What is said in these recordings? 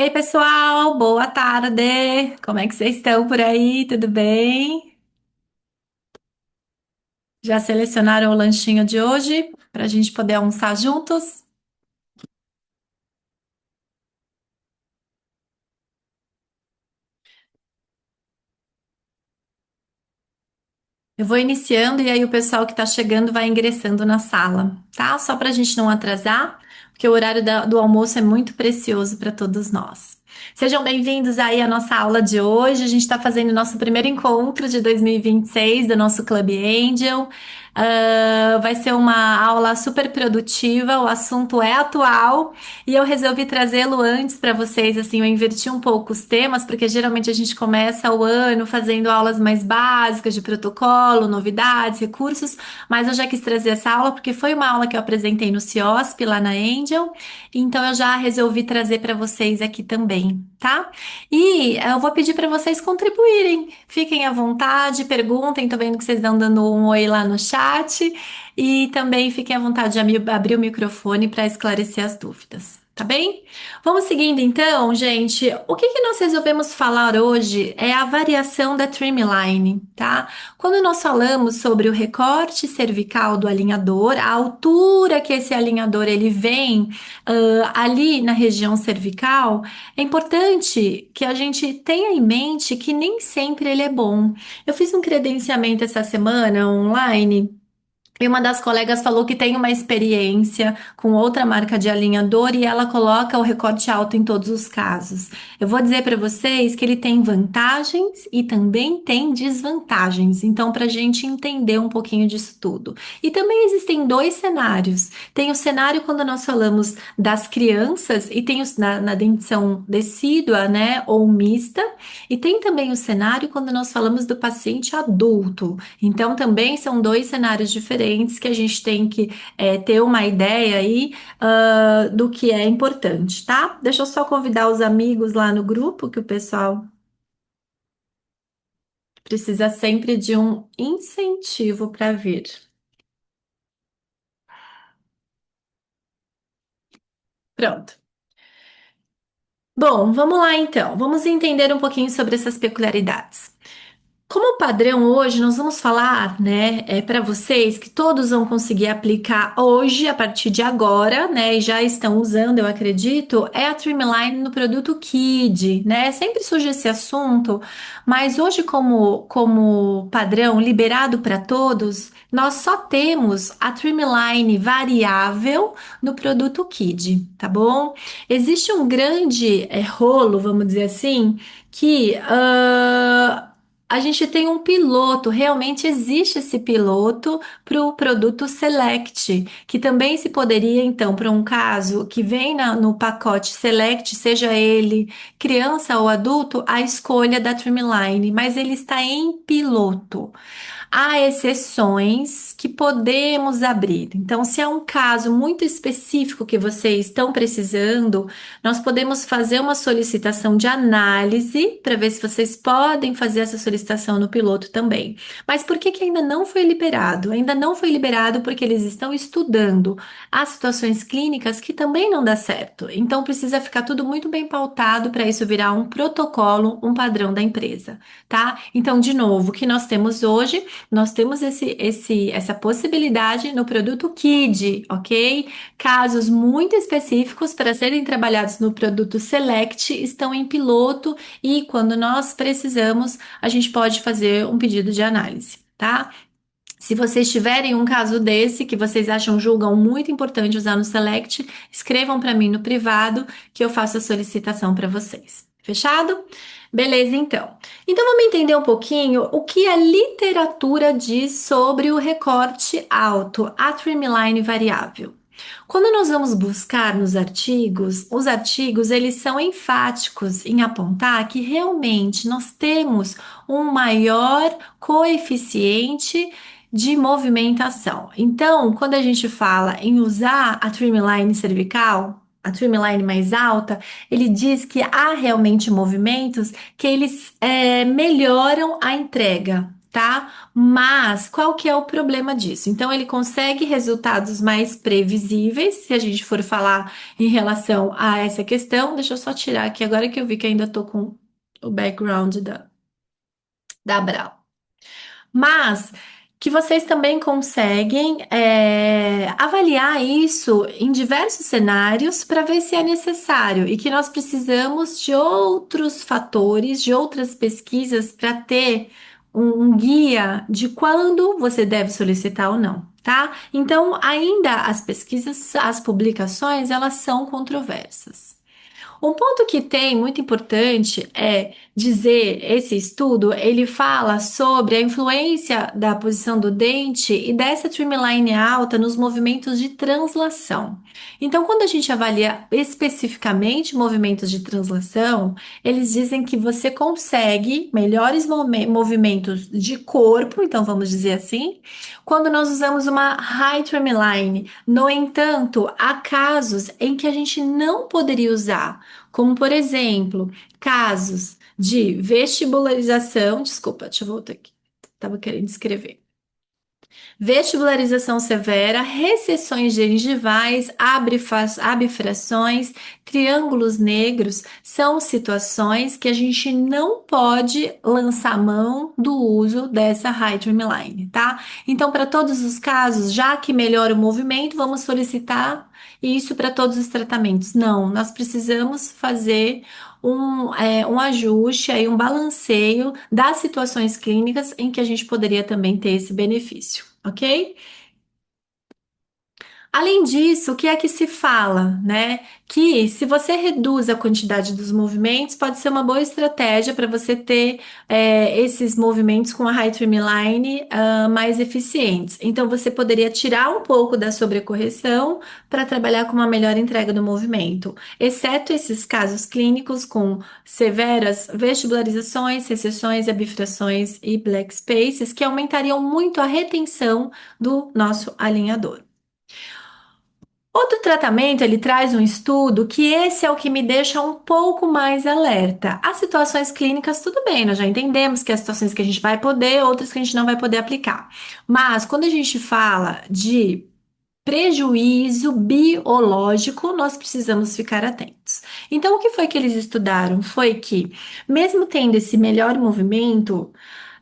Ei, pessoal, boa tarde. Como é que vocês estão por aí? Tudo bem? Já selecionaram o lanchinho de hoje para a gente poder almoçar juntos? Eu vou iniciando e aí o pessoal que está chegando vai ingressando na sala, tá? Só para a gente não atrasar, porque o horário do almoço é muito precioso para todos nós. Sejam bem-vindos aí à nossa aula de hoje. A gente está fazendo o nosso primeiro encontro de 2026 do nosso Club Angel. Vai ser uma aula super produtiva, o assunto é atual e eu resolvi trazê-lo antes para vocês. Assim, eu inverti um pouco os temas, porque geralmente a gente começa o ano fazendo aulas mais básicas de protocolo, novidades, recursos, mas eu já quis trazer essa aula porque foi uma aula que eu apresentei no CIOSP lá na Angel, então eu já resolvi trazer para vocês aqui também, tá? E eu vou pedir para vocês contribuírem. Fiquem à vontade, perguntem. Tô vendo que vocês estão dando um oi lá no chat. E também fiquem à vontade de abrir o microfone para esclarecer as dúvidas. Tá bem? Vamos seguindo então, gente. O que que nós resolvemos falar hoje é a variação da trimline, tá? Quando nós falamos sobre o recorte cervical do alinhador, a altura que esse alinhador ele vem ali na região cervical, é importante que a gente tenha em mente que nem sempre ele é bom. Eu fiz um credenciamento essa semana online. E uma das colegas falou que tem uma experiência com outra marca de alinhador e ela coloca o recorte alto em todos os casos. Eu vou dizer para vocês que ele tem vantagens e também tem desvantagens. Então, para a gente entender um pouquinho disso tudo. E também existem dois cenários. Tem o cenário quando nós falamos das crianças e tem na dentição decídua, né, ou mista. E tem também o cenário quando nós falamos do paciente adulto. Então, também são dois cenários diferentes que a gente tem que ter uma ideia aí, do que é importante, tá? Deixa eu só convidar os amigos lá no grupo, que o pessoal precisa sempre de um incentivo para vir. Pronto. Bom, vamos lá então. Vamos entender um pouquinho sobre essas peculiaridades. Como padrão hoje, nós vamos falar, né, para vocês que todos vão conseguir aplicar hoje, a partir de agora, né, e já estão usando, eu acredito, é a Trimline no produto Kid, né? Sempre surge esse assunto, mas hoje, como padrão liberado para todos, nós só temos a Trimline variável no produto Kid, tá bom? Existe um grande rolo, vamos dizer assim, que a gente tem um piloto, realmente existe esse piloto para o produto Select, que também se poderia, então, para um caso que vem no pacote Select, seja ele criança ou adulto, a escolha da Trimline, mas ele está em piloto. Há exceções que podemos abrir. Então, se é um caso muito específico que vocês estão precisando, nós podemos fazer uma solicitação de análise para ver se vocês podem fazer essa solicitação no piloto também. Mas por que que ainda não foi liberado? Ainda não foi liberado porque eles estão estudando as situações clínicas que também não dá certo. Então, precisa ficar tudo muito bem pautado para isso virar um protocolo, um padrão da empresa, tá? Então, de novo, o que nós temos hoje? Nós temos essa possibilidade no produto KID, ok? Casos muito específicos para serem trabalhados no produto Select estão em piloto e quando nós precisamos, a gente pode fazer um pedido de análise, tá? Se vocês tiverem um caso desse que vocês acham, julgam muito importante usar no Select, escrevam para mim no privado que eu faço a solicitação para vocês. Fechado? Beleza, então. Então vamos entender um pouquinho o que a literatura diz sobre o recorte alto, a trimline variável. Quando nós vamos buscar nos artigos, os artigos eles são enfáticos em apontar que realmente nós temos um maior coeficiente de movimentação. Então, quando a gente fala em usar a trimline cervical, a trimline mais alta, ele diz que há realmente movimentos que eles melhoram a entrega. tá? Mas qual que é o problema disso? Então, ele consegue resultados mais previsíveis, se a gente for falar em relação a essa questão. Deixa eu só tirar aqui, agora que eu vi que ainda tô com o background da Brau. Mas que vocês também conseguem avaliar isso em diversos cenários para ver se é necessário e que nós precisamos de outros fatores, de outras pesquisas para ter um guia de quando você deve solicitar ou não, tá? Então, ainda as pesquisas, as publicações, elas são controversas. Um ponto que tem muito importante é dizer, esse estudo, ele fala sobre a influência da posição do dente e dessa trimline alta nos movimentos de translação. Então, quando a gente avalia especificamente movimentos de translação, eles dizem que você consegue melhores movimentos de corpo, então vamos dizer assim, quando nós usamos uma high trimline. No entanto, há casos em que a gente não poderia usar, como por exemplo, casos de vestibularização, desculpa, deixa eu voltar aqui, estava querendo escrever. Vestibularização severa, recessões gengivais, abfrações, triângulos negros são situações que a gente não pode lançar mão do uso dessa high trimline, tá? Então, para todos os casos, já que melhora o movimento, vamos solicitar isso para todos os tratamentos. Não, nós precisamos fazer um ajuste, aí, um balanceio das situações clínicas em que a gente poderia também ter esse benefício, ok? Além disso, o que é que se fala, né? Que se você reduz a quantidade dos movimentos, pode ser uma boa estratégia para você ter esses movimentos com a high trimline mais eficientes. Então, você poderia tirar um pouco da sobrecorreção para trabalhar com uma melhor entrega do movimento, exceto esses casos clínicos com severas vestibularizações, recessões, abfrações e black spaces, que aumentariam muito a retenção do nosso alinhador. Outro tratamento, ele traz um estudo que esse é o que me deixa um pouco mais alerta. As situações clínicas, tudo bem, nós já entendemos que há situações que a gente vai poder, outras que a gente não vai poder aplicar. Mas quando a gente fala de prejuízo biológico, nós precisamos ficar atentos. Então, o que foi que eles estudaram? Foi que, mesmo tendo esse melhor movimento,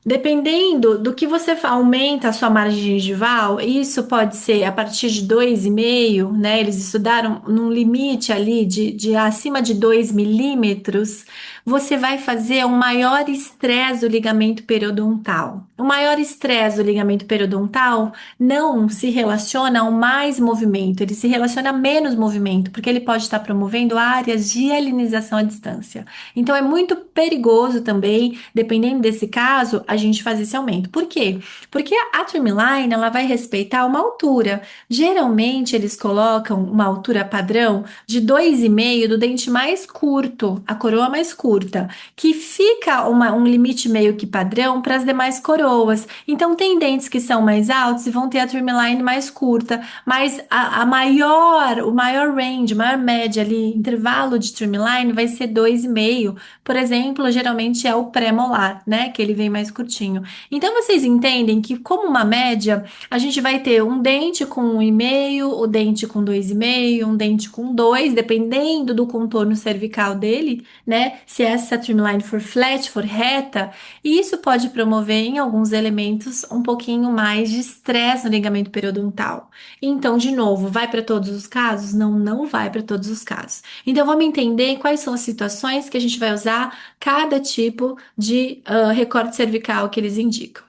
dependendo do que você aumenta a sua margem gengival, isso pode ser a partir de 2,5, né? Eles estudaram num limite ali de acima de 2 milímetros, você vai fazer um maior estresse do ligamento periodontal. O maior estresse do ligamento periodontal não se relaciona ao mais movimento, ele se relaciona a menos movimento, porque ele pode estar promovendo áreas de alinização à distância. Então é muito perigoso também, dependendo desse caso, a gente fazer esse aumento. Por quê? Porque a trimline, ela vai respeitar uma altura. Geralmente eles colocam uma altura padrão de 2,5 do dente mais curto, a coroa mais curta, que fica um limite meio que padrão para as demais coroas. Então tem dentes que são mais altos e vão ter a trimline mais curta, mas o maior range, a maior média ali, intervalo de trimline vai ser 2,5. Por exemplo, geralmente é o pré-molar, né? Que ele vem mais curtinho. Então vocês entendem que, como uma média, a gente vai ter um dente com 1,5, o dente com 2,5, um dente com 2, dependendo do contorno cervical dele, né? Se essa trimline for flat, for reta, e isso pode promover em alguns elementos um pouquinho mais de estresse no ligamento periodontal. Então, de novo, vai para todos os casos? Não, não vai para todos os casos. Então, vamos entender quais são as situações que a gente vai usar cada tipo de recorte cervical que eles indicam.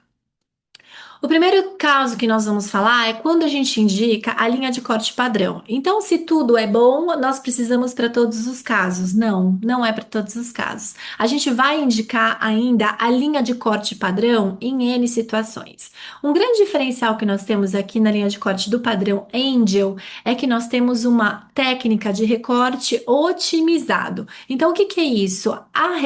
O primeiro caso que nós vamos falar é quando a gente indica a linha de corte padrão. Então, se tudo é bom, nós precisamos para todos os casos. Não, não é para todos os casos. A gente vai indicar ainda a linha de corte padrão em N situações. Um grande diferencial que nós temos aqui na linha de corte do padrão Angel é que nós temos uma técnica de recorte otimizado. Então, o que que é isso?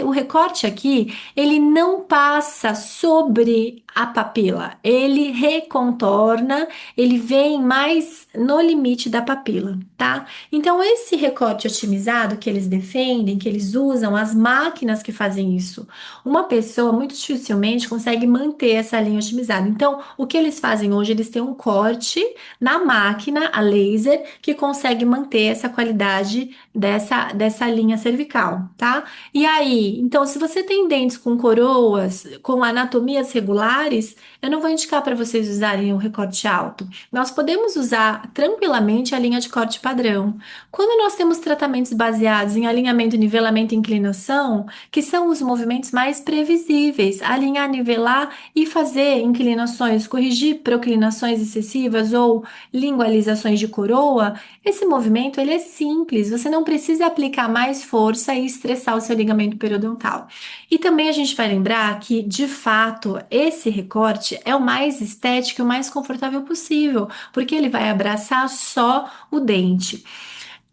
O recorte aqui, ele não passa sobre a papila. ele recontorna, ele vem mais no limite da papila, tá? Então, esse recorte otimizado que eles defendem, que eles usam, as máquinas que fazem isso, uma pessoa muito dificilmente consegue manter essa linha otimizada. Então, o que eles fazem hoje, eles têm um corte na máquina, a laser, que consegue manter essa qualidade dessa linha cervical, tá? E aí, então, se você tem dentes com coroas, com anatomias regulares, eu não vou indicar para vocês usarem o recorte alto. Nós podemos usar tranquilamente a linha de corte padrão. Quando nós temos tratamentos baseados em alinhamento, nivelamento e inclinação, que são os movimentos mais previsíveis, alinhar, nivelar e fazer inclinações, corrigir proclinações excessivas ou lingualizações de coroa, esse movimento ele é simples, você não precisa aplicar mais força e estressar o seu ligamento periodontal. E também a gente vai lembrar que, de fato, esse recorte é o mais estético e o mais confortável possível, porque ele vai abraçar só o dente.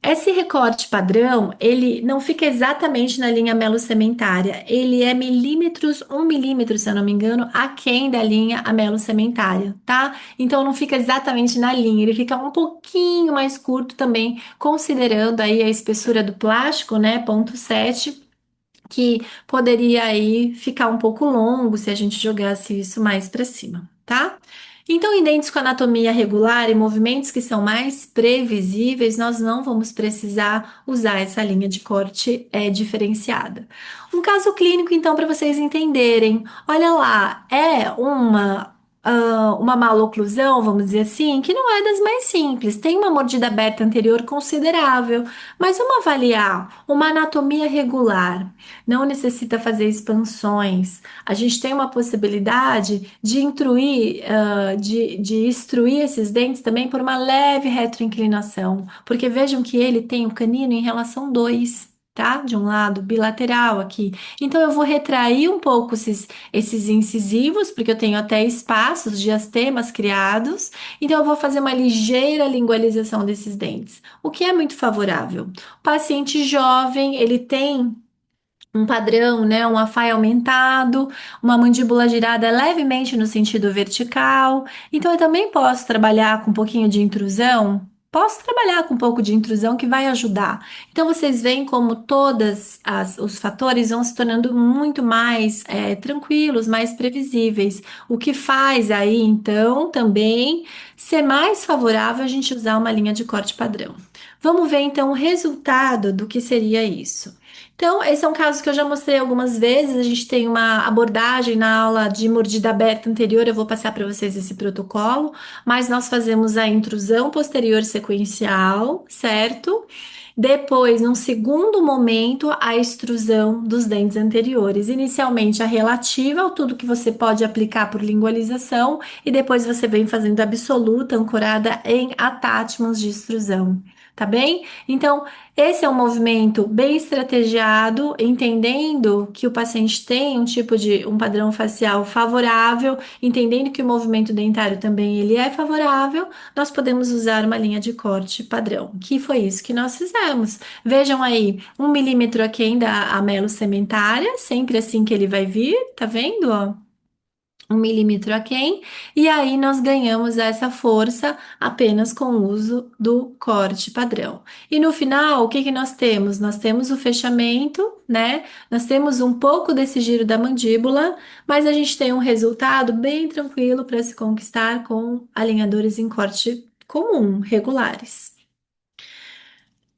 Esse recorte padrão, ele não fica exatamente na linha melo-sementária, ele é milímetros, 1 milímetro, se eu não me engano, aquém da linha amelo-sementária, tá? Então não fica exatamente na linha, ele fica um pouquinho mais curto também, considerando aí a espessura do plástico, né, 0,7, que poderia aí ficar um pouco longo se a gente jogasse isso mais para cima, tá? Então, em dentes com anatomia regular e movimentos que são mais previsíveis, nós não vamos precisar usar essa linha de corte diferenciada. Um caso clínico, então, para vocês entenderem. Olha lá, é uma maloclusão, vamos dizer assim, que não é das mais simples. Tem uma mordida aberta anterior considerável, mas vamos avaliar uma anatomia regular. Não necessita fazer expansões. A gente tem uma possibilidade de intruir, de extruir esses dentes também por uma leve retroinclinação, porque vejam que ele tem o canino em relação 2. Tá? De um lado, bilateral aqui. Então, eu vou retrair um pouco esses incisivos, porque eu tenho até espaços, diastemas criados. Então, eu vou fazer uma ligeira lingualização desses dentes, o que é muito favorável. O paciente jovem, ele tem um padrão, né? Um affy aumentado, uma mandíbula girada levemente no sentido vertical. Então, eu também posso trabalhar com um pouquinho de intrusão. Posso trabalhar com um pouco de intrusão que vai ajudar. Então, vocês veem como os fatores vão se tornando muito mais tranquilos, mais previsíveis. O que faz aí, então, também ser mais favorável a gente usar uma linha de corte padrão. Vamos ver, então, o resultado do que seria isso. Então, esse é um caso que eu já mostrei algumas vezes. A gente tem uma abordagem na aula de mordida aberta anterior. Eu vou passar para vocês esse protocolo, mas nós fazemos a intrusão posterior sequencial, certo? Depois, num segundo momento, a extrusão dos dentes anteriores. Inicialmente, a relativa, tudo que você pode aplicar por lingualização, e depois você vem fazendo a absoluta, ancorada em attachments de extrusão. Tá bem? Então, esse é um movimento bem estrategiado, entendendo que o paciente tem um padrão facial favorável, entendendo que o movimento dentário também ele é favorável, nós podemos usar uma linha de corte padrão, que foi isso que nós fizemos. Vejam aí, 1 milímetro aquém da amelo sementária, sempre assim que ele vai vir, tá vendo, ó? 1 milímetro aquém, e aí nós ganhamos essa força apenas com o uso do corte padrão. E no final, o que que nós temos? Nós temos o fechamento, né? Nós temos um pouco desse giro da mandíbula, mas a gente tem um resultado bem tranquilo para se conquistar com alinhadores em corte comum, regulares.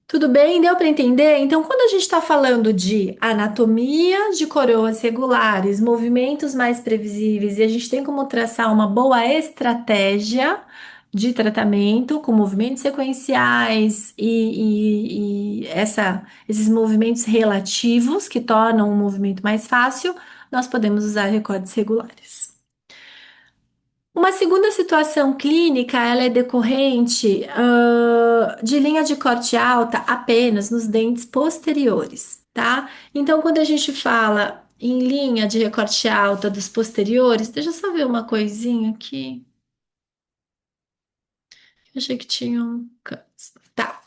Tudo bem? Deu para entender? Então, quando a gente está falando de anatomia de coroas regulares, movimentos mais previsíveis, e a gente tem como traçar uma boa estratégia de tratamento com movimentos sequenciais e esses movimentos relativos que tornam o movimento mais fácil, nós podemos usar recortes regulares. Uma segunda situação clínica, ela é decorrente, de linha de corte alta apenas nos dentes posteriores, tá? Então, quando a gente fala em linha de recorte alta dos posteriores, deixa eu só ver uma coisinha aqui. Eu achei que tinha um. Tá.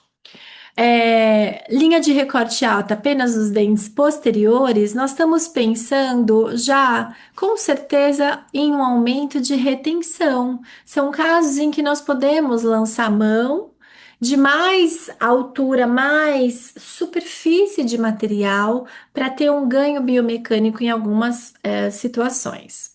Linha de recorte alta apenas nos dentes posteriores, nós estamos pensando já, com certeza, em um aumento de retenção. São casos em que nós podemos lançar mão de mais altura, mais superfície de material para ter um ganho biomecânico em algumas, situações.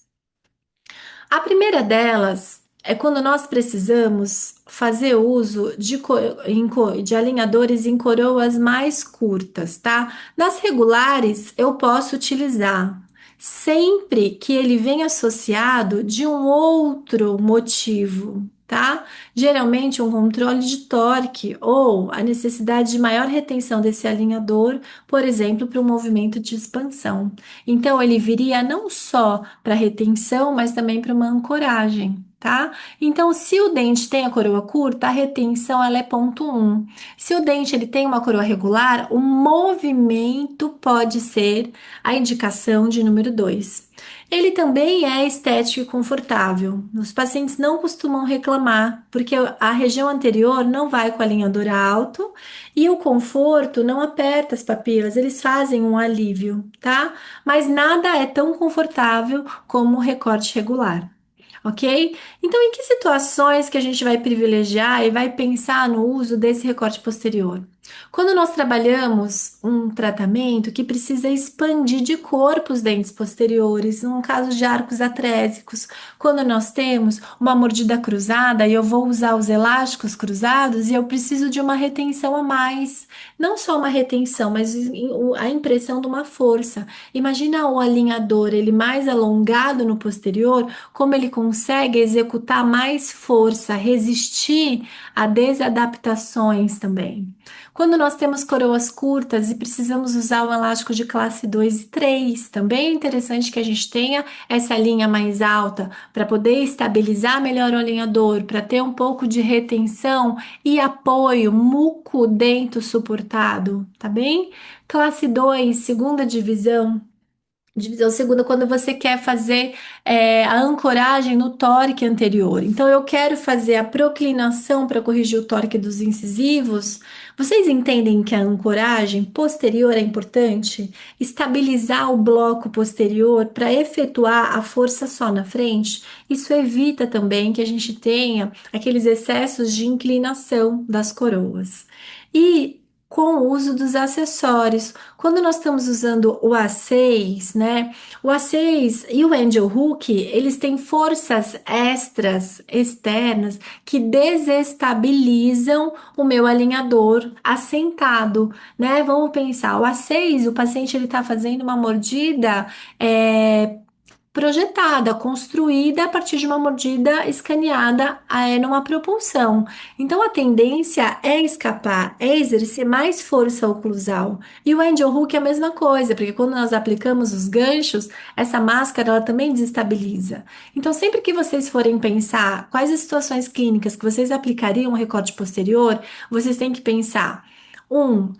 A primeira delas é quando nós precisamos fazer uso de alinhadores em coroas mais curtas, tá? Nas regulares, eu posso utilizar sempre que ele vem associado de um outro motivo, tá? Geralmente um controle de torque ou a necessidade de maior retenção desse alinhador, por exemplo, para um movimento de expansão. Então, ele viria não só para retenção, mas também para uma ancoragem, tá? Então, se o dente tem a coroa curta, a retenção ela é ponto um. Se o dente ele tem uma coroa regular, o movimento pode ser a indicação de número 2. Ele também é estético e confortável. Os pacientes não costumam reclamar, porque a região anterior não vai com alinhador alto e o conforto não aperta as papilas, eles fazem um alívio, tá? Mas nada é tão confortável como o recorte regular, ok? Então, em que situações que a gente vai privilegiar e vai pensar no uso desse recorte posterior? Quando nós trabalhamos um tratamento que precisa expandir de corpo os dentes posteriores, no caso de arcos atrésicos, quando nós temos uma mordida cruzada e eu vou usar os elásticos cruzados e eu preciso de uma retenção a mais, não só uma retenção, mas a impressão de uma força. Imagina o alinhador, ele mais alongado no posterior, como ele consegue executar mais força, resistir a desadaptações também. Quando nós temos coroas curtas e precisamos usar o elástico de classe 2 e 3, também é interessante que a gente tenha essa linha mais alta para poder estabilizar melhor o alinhador, para ter um pouco de retenção e apoio muco-dento suportado, tá bem? Classe 2, segunda divisão. Divisão segunda, quando você quer fazer a ancoragem no tórique anterior. Então, eu quero fazer a proclinação para corrigir o tórique dos incisivos. Vocês entendem que a ancoragem posterior é importante? Estabilizar o bloco posterior para efetuar a força só na frente. Isso evita também que a gente tenha aqueles excessos de inclinação das coroas. E com o uso dos acessórios. Quando nós estamos usando o A6, né? O A6 e o Angel Hook, eles têm forças extras, externas, que desestabilizam o meu alinhador assentado, né? Vamos pensar, o A6, o paciente ele está fazendo uma mordida, projetada, construída a partir de uma mordida escaneada numa propulsão. Então a tendência é escapar, é exercer mais força oclusal. E o angel hook é a mesma coisa, porque quando nós aplicamos os ganchos, essa máscara ela também desestabiliza. Então sempre que vocês forem pensar quais as situações clínicas que vocês aplicariam um recorte posterior, vocês têm que pensar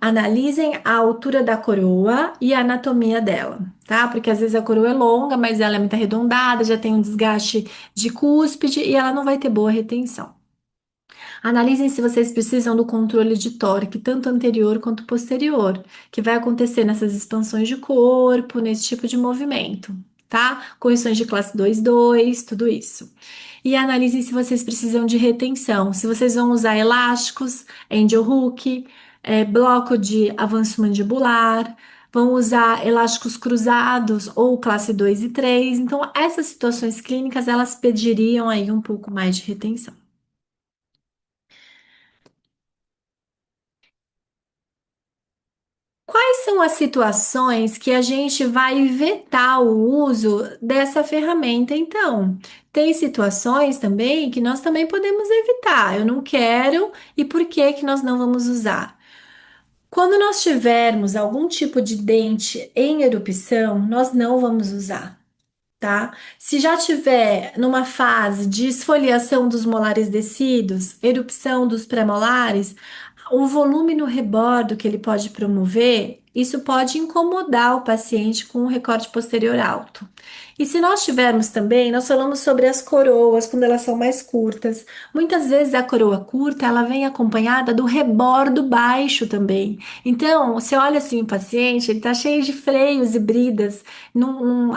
analisem a altura da coroa e a anatomia dela, tá? Porque às vezes a coroa é longa, mas ela é muito arredondada, já tem um desgaste de cúspide e ela não vai ter boa retenção. Analisem se vocês precisam do controle de tórique, tanto anterior quanto posterior, que vai acontecer nessas expansões de corpo, nesse tipo de movimento, tá? Correções de classe 2-2, tudo isso. E analisem se vocês precisam de retenção, se vocês vão usar elásticos, angel hook, bloco de avanço mandibular, vão usar elásticos cruzados ou classe 2 e 3. Então, essas situações clínicas, elas pediriam aí um pouco mais de retenção. Quais são as situações que a gente vai vetar o uso dessa ferramenta, então? Tem situações também que nós também podemos evitar. Eu não quero e por que que nós não vamos usar? Quando nós tivermos algum tipo de dente em erupção, nós não vamos usar, tá? Se já tiver numa fase de esfoliação dos molares descidos, erupção dos pré-molares, o volume no rebordo que ele pode promover isso pode incomodar o paciente com um recorte posterior alto. E se nós tivermos também, nós falamos sobre as coroas quando elas são mais curtas. Muitas vezes a coroa curta, ela vem acompanhada do rebordo baixo também. Então, você olha assim o paciente, ele está cheio de freios e bridas.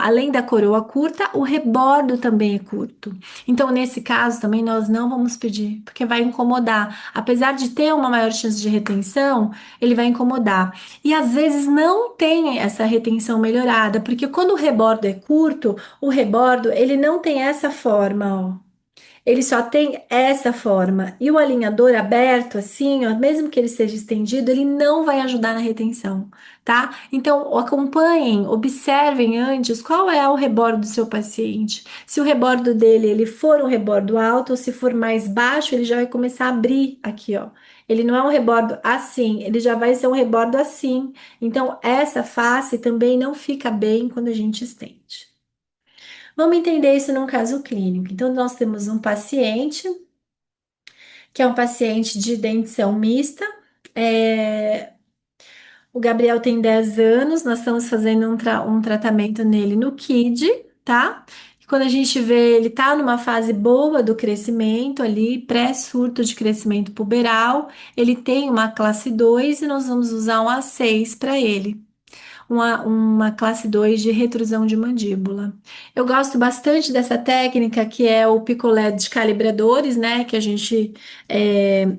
Além da coroa curta, o rebordo também é curto. Então, nesse caso também nós não vamos pedir, porque vai incomodar. Apesar de ter uma maior chance de retenção, ele vai incomodar. E às vezes não tem essa retenção melhorada, porque quando o rebordo é curto, o rebordo ele não tem essa forma, ó. Ele só tem essa forma. E o alinhador aberto, assim, ó, mesmo que ele seja estendido, ele não vai ajudar na retenção, tá? Então, acompanhem, observem antes qual é o rebordo do seu paciente. Se o rebordo dele ele for um rebordo alto, ou se for mais baixo, ele já vai começar a abrir aqui, ó. Ele não é um rebordo assim, ele já vai ser um rebordo assim. Então, essa face também não fica bem quando a gente estende. Vamos entender isso num caso clínico. Então, nós temos um paciente, que é um paciente de dentição mista. É, o Gabriel tem 10 anos, nós estamos fazendo um tratamento nele no KID, tá? E quando a gente vê, ele tá numa fase boa do crescimento ali, pré-surto de crescimento puberal, ele tem uma classe 2 e nós vamos usar um A6 para ele uma classe 2 de retrusão de mandíbula. Eu gosto bastante dessa técnica que é o picolé de calibradores, né? Que a gente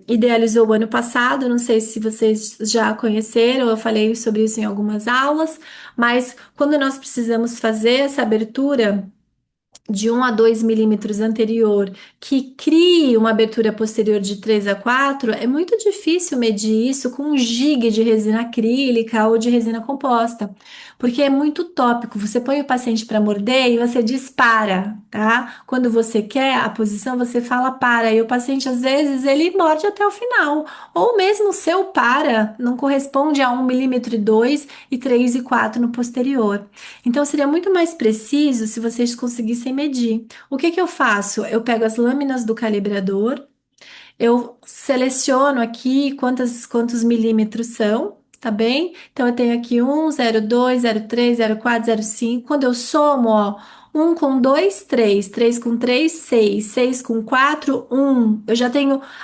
idealizou o ano passado. Não sei se vocês já conheceram, eu falei sobre isso em algumas aulas, mas quando nós precisamos fazer essa abertura de 1 a 2 milímetros anterior, que crie uma abertura posterior de 3 a 4, é muito difícil medir isso com um gig de resina acrílica ou de resina composta, porque é muito tópico. Você põe o paciente para morder e você dispara, tá? Quando você quer a posição, você fala para, e o paciente às vezes ele morde até o final, ou mesmo o seu para não corresponde a 1 milímetro e 2 e 3 e 4 no posterior. Então, seria muito mais preciso se vocês conseguissem medir. O que que eu faço? Eu pego as lâminas do calibrador, eu seleciono aqui quantos milímetros são, tá bem? Então, eu tenho aqui 1, 0, 2, 0, 3, 0, 4, 0, 5. Quando eu somo, ó, 1 com 2, 3, 3 com 3, 6, 6 com 4, 1.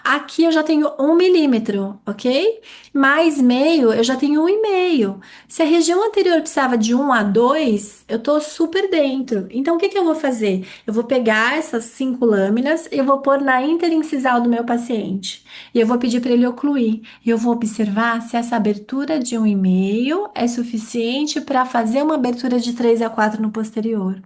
Aqui eu já tenho 1 milímetro, ok? Mais meio, eu já tenho 1,5. Se a região anterior precisava de 1 a 2, eu tô super dentro. Então, o que que eu vou fazer? Eu vou pegar essas 5 lâminas e eu vou pôr na interincisal do meu paciente. E eu vou pedir para ele ocluir. E eu vou observar se essa abertura de 1,5 é suficiente para fazer uma abertura de 3 a 4 no posterior.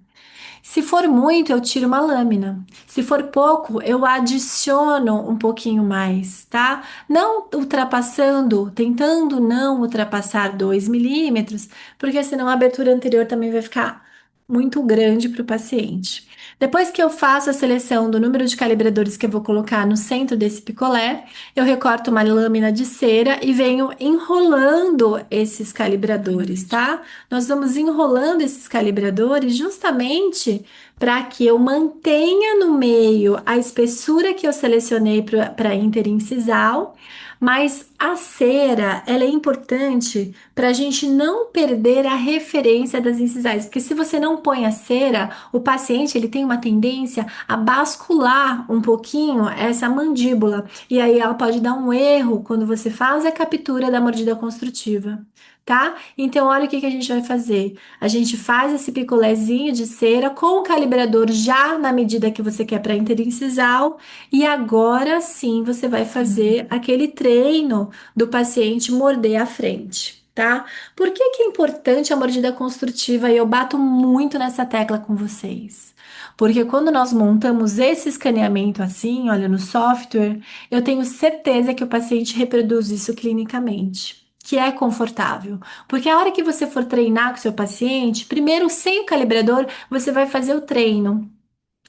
Se for muito, eu tiro uma lâmina. Se for pouco, eu adiciono um pouquinho mais, tá? Não ultrapassando, tentando não ultrapassar 2 milímetros, porque senão a abertura anterior também vai ficar muito grande para o paciente. Depois que eu faço a seleção do número de calibradores que eu vou colocar no centro desse picolé, eu recorto uma lâmina de cera e venho enrolando esses calibradores, tá? Nós vamos enrolando esses calibradores justamente para que eu mantenha no meio a espessura que eu selecionei para interincisal, mas a cera, ela é importante para a gente não perder a referência das incisais, porque se você não põe a cera, o paciente ele tem uma tendência a bascular um pouquinho essa mandíbula, e aí ela pode dar um erro quando você faz a captura da mordida construtiva. Tá? Então, olha o que que a gente vai fazer. A gente faz esse picolézinho de cera com o calibrador já na medida que você quer para interincisal, e agora sim você vai fazer aquele treino do paciente morder à frente. Tá? Por que que é importante a mordida construtiva? E eu bato muito nessa tecla com vocês. Porque quando nós montamos esse escaneamento assim, olha, no software, eu tenho certeza que o paciente reproduz isso clinicamente, que é confortável. Porque a hora que você for treinar com seu paciente, primeiro sem o calibrador, você vai fazer o treino.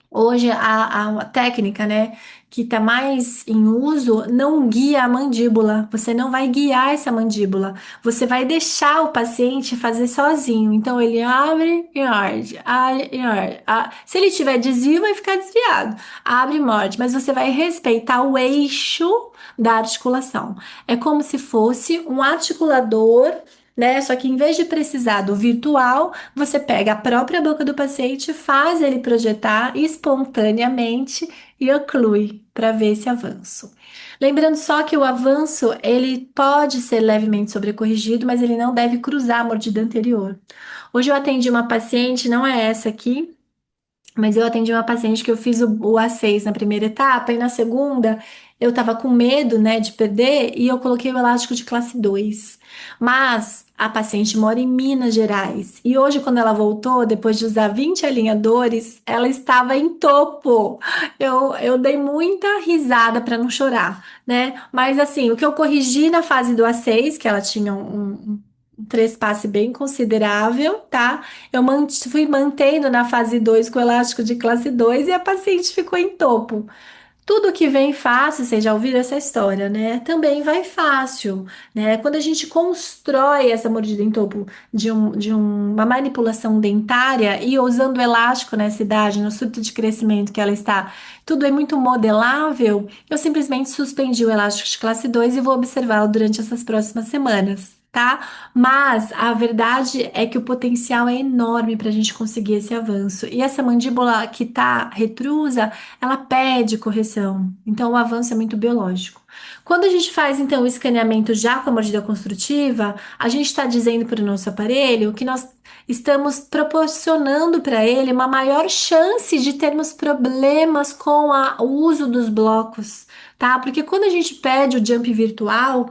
Hoje a técnica, né, que está mais em uso não guia a mandíbula. Você não vai guiar essa mandíbula. Você vai deixar o paciente fazer sozinho. Então ele abre e morde, abre e morde. Se ele tiver desvio, vai ficar desviado. Abre e morde, mas você vai respeitar o eixo da articulação. É como se fosse um articulador né? Só que em vez de precisar do virtual, você pega a própria boca do paciente, faz ele projetar espontaneamente e oclui para ver esse avanço. Lembrando só que o avanço, ele pode ser levemente sobrecorrigido, mas ele não deve cruzar a mordida anterior. Hoje eu atendi uma paciente, não é essa aqui, mas eu atendi uma paciente que eu fiz o A6 na primeira etapa e na segunda eu tava com medo, né, de perder e eu coloquei o elástico de classe 2. Mas a paciente mora em Minas Gerais e hoje, quando ela voltou, depois de usar 20 alinhadores, ela estava em topo. Eu dei muita risada para não chorar, né? Mas assim, o que eu corrigi na fase do A6, que ela tinha um trespasse bem considerável, tá? Fui mantendo na fase 2 com o elástico de classe 2 e a paciente ficou em topo. Tudo que vem fácil, vocês já ouviram essa história, né? Também vai fácil, né? Quando a gente constrói essa mordida em topo uma manipulação dentária e usando elástico nessa idade, no surto de crescimento que ela está, tudo é muito modelável, eu simplesmente suspendi o elástico de classe 2 e vou observá-lo durante essas próximas semanas. Tá? Mas a verdade é que o potencial é enorme para a gente conseguir esse avanço. E essa mandíbula que tá retrusa, ela pede correção. Então, o avanço é muito biológico. Quando a gente faz, então, o escaneamento já com a mordida construtiva, a gente está dizendo para o nosso aparelho que nós estamos proporcionando para ele uma maior chance de termos problemas com o uso dos blocos, tá? Porque quando a gente pede o jump virtual,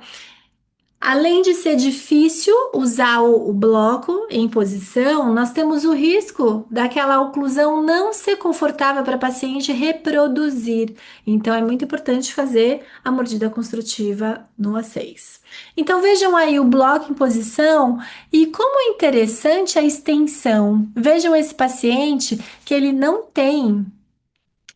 além de ser difícil usar o bloco em posição, nós temos o risco daquela oclusão não ser confortável para a paciente reproduzir. Então, é muito importante fazer a mordida construtiva no A6. Então, vejam aí o bloco em posição e como é interessante a extensão. Vejam esse paciente que ele não tem.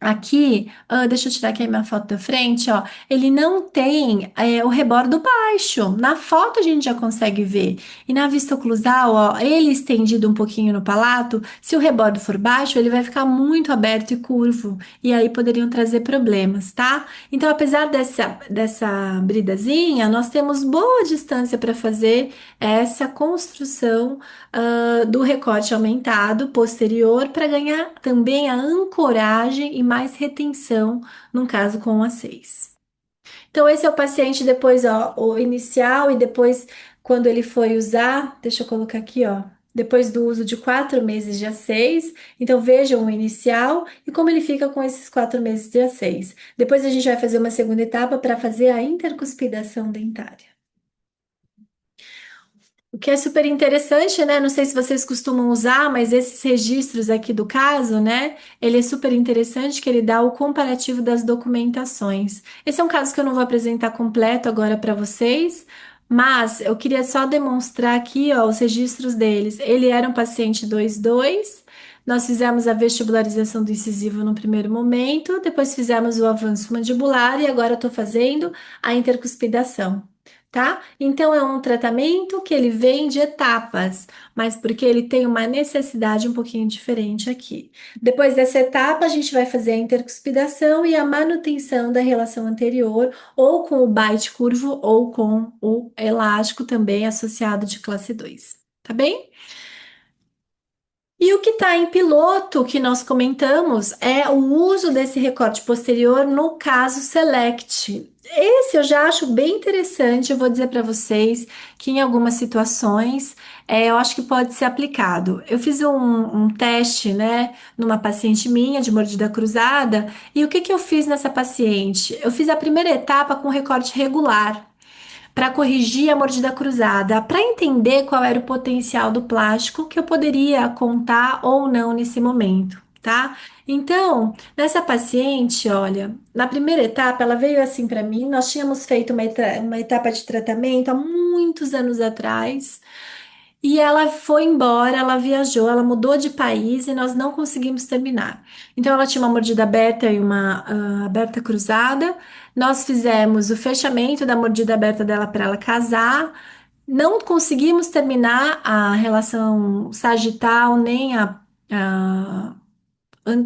Aqui, deixa eu tirar aqui a minha foto da frente, ó. Ele não tem o rebordo baixo. Na foto a gente já consegue ver. E na vista oclusal, ó, ele estendido um pouquinho no palato, se o rebordo for baixo, ele vai ficar muito aberto e curvo. E aí poderiam trazer problemas, tá? Então, apesar dessa bridazinha, nós temos boa distância para fazer essa construção do recorte aumentado posterior para ganhar também a ancoragem e mais retenção, num caso com a 6. Então, esse é o paciente depois, ó, o inicial e depois, quando ele foi usar, deixa eu colocar aqui, ó. Depois do uso de 4 meses de A6, então vejam o inicial e como ele fica com esses 4 meses de A6. Depois a gente vai fazer uma segunda etapa para fazer a intercuspidação dentária. O que é super interessante, né? Não sei se vocês costumam usar, mas esses registros aqui do caso, né? Ele é super interessante que ele dá o comparativo das documentações. Esse é um caso que eu não vou apresentar completo agora para vocês, mas eu queria só demonstrar aqui, ó, os registros deles. Ele era um paciente 2-2. Nós fizemos a vestibularização do incisivo no primeiro momento, depois fizemos o avanço mandibular e agora eu estou fazendo a intercuspidação, tá? Então é um tratamento que ele vem de etapas, mas porque ele tem uma necessidade um pouquinho diferente aqui. Depois dessa etapa, a gente vai fazer a intercuspidação e a manutenção da relação anterior, ou com o bite curvo, ou com o elástico também associado de classe 2, tá bem? E o que está em piloto, que nós comentamos, é o uso desse recorte posterior no caso Select. Esse eu já acho bem interessante. Eu vou dizer para vocês que em algumas situações eu acho que pode ser aplicado. Eu fiz um teste, né, numa paciente minha de mordida cruzada, e o que que eu fiz nessa paciente? Eu fiz a primeira etapa com recorte regular para corrigir a mordida cruzada, para entender qual era o potencial do plástico que eu poderia contar ou não nesse momento, tá? Então, nessa paciente, olha, na primeira etapa, ela veio assim para mim. Nós tínhamos feito uma etapa de tratamento há muitos anos atrás. E ela foi embora, ela viajou, ela mudou de país e nós não conseguimos terminar. Então, ela tinha uma mordida aberta e uma aberta cruzada. Nós fizemos o fechamento da mordida aberta dela para ela casar. Não conseguimos terminar a relação sagital nem a